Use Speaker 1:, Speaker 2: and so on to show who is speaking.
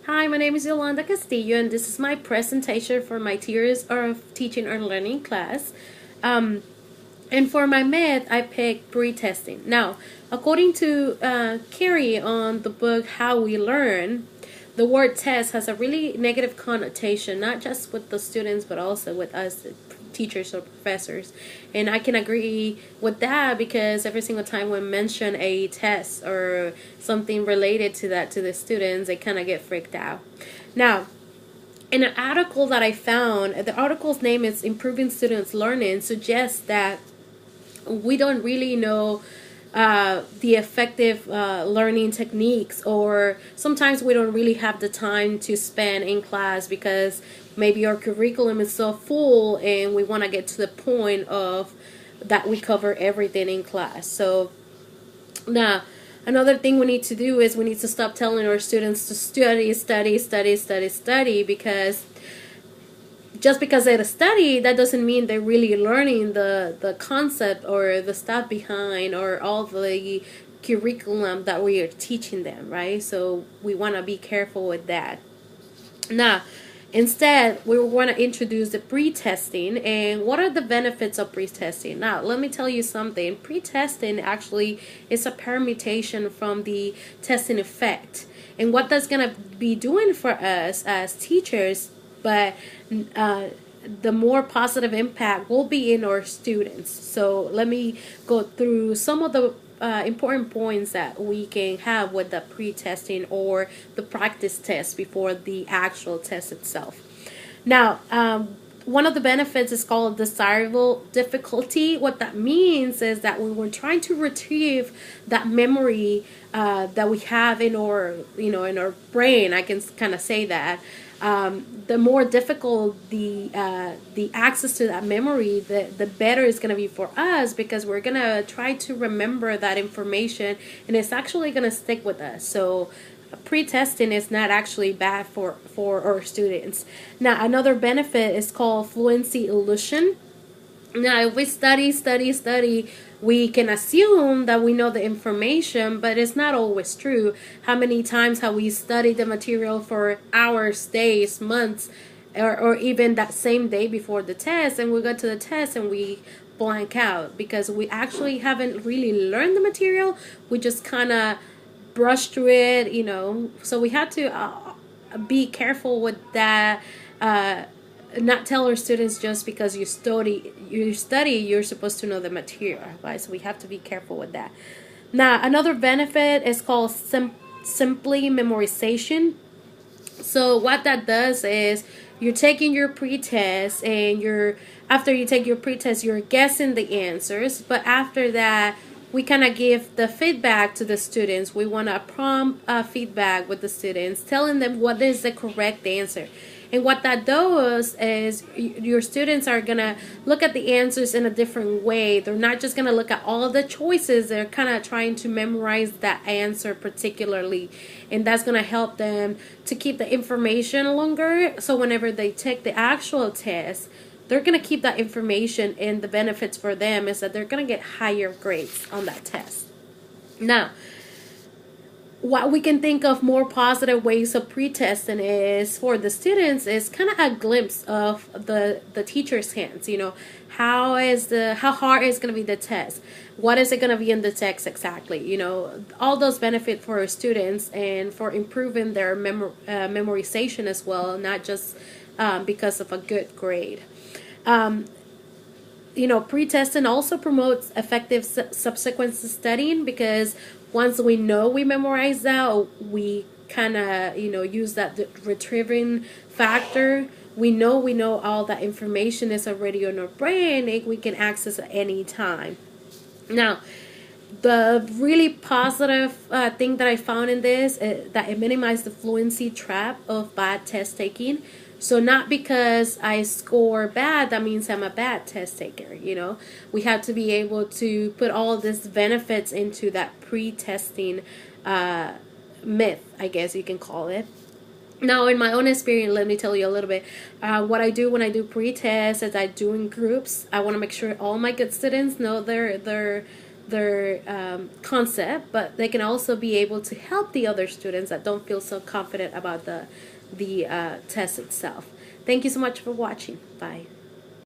Speaker 1: Hi, my name is Yolanda Castillo, and this is my presentation for my Tears of Teaching and Learning class. Um, and for my math, I picked pre-testing. Now, according to Carrie on the book How We Learn, the word test has a really negative connotation, not just with the students, but also with us teachers or professors. And I can agree with that because every single time we mention a test or something related to that to the students, they kind of get freaked out. Now, in an article that I found, the article's name is Improving Students' Learning, suggests that we don't really know the effective learning techniques, or sometimes we don't really have the time to spend in class because maybe our curriculum is so full and we want to get to the point of that we cover everything in class. So now, another thing we need to do is we need to stop telling our students to study, because just because they study, that doesn't mean they're really learning the concept or the stuff behind or all the curriculum that we are teaching them, right? So we want to be careful with that. Now, instead, we want to introduce the pre-testing. And what are the benefits of pre-testing? Now, let me tell you something. Pre-testing actually is a permutation from the testing effect. And what that's going to be doing for us as teachers, but the more positive impact will be in our students. So let me go through some of the important points that we can have with the pre-testing or the practice test before the actual test itself. Now, one of the benefits is called desirable difficulty. What that means is that when we're trying to retrieve that memory that we have in our, in our brain, I can kind of say that. The more difficult the access to that memory, the better it's going to be for us, because we're going to try to remember that information and it's actually going to stick with us. So pre-testing is not actually bad for our students. Now, another benefit is called fluency illusion. Now, if we study, we can assume that we know the information, but it's not always true. How many times have we studied the material for hours, days, months, or even that same day before the test, and we go to the test and we blank out because we actually haven't really learned the material. We just kind of brush through it. So we have to be careful with that. Not tell our students just because you study, you're supposed to know the material, right? So we have to be careful with that. Now, another benefit is called simply memorization. So what that does is you're taking your pretest, and after you take your pretest, you're guessing the answers, but after that we kind of give the feedback to the students. We want to prompt feedback with the students, telling them what is the correct answer. And what that does is your students are going to look at the answers in a different way. They're not just going to look at all of the choices. They're kind of trying to memorize that answer particularly. And that's going to help them to keep the information longer. So whenever they take the actual test, they're going to keep that information, and the benefits for them is that they're going to get higher grades on that test. Now, what we can think of more positive ways of pre-testing is for the students is kind of a glimpse of the teacher's hands. How hard is going to be the test, what is it going to be in the text exactly. All those benefit for our students and for improving their memorization as well, not just because of a good grade. Pre-testing also promotes effective subsequent studying, because once we know we memorize that, we kind of, use that retrieving factor. We know all that information is already on our brain, and we can access at any time. Now, the really positive thing that I found in this is that it minimized the fluency trap of bad test taking. So not because I score bad, that means I'm a bad test taker. We have to be able to put all these benefits into that pre-testing myth, I guess you can call it. Now, in my own experience, let me tell you a little bit. What I do when I do pre-test is I do in groups. I want to make sure all my good students know their concept, but they can also be able to help the other students that don't feel so confident about the test itself. Thank you so much for watching. Bye.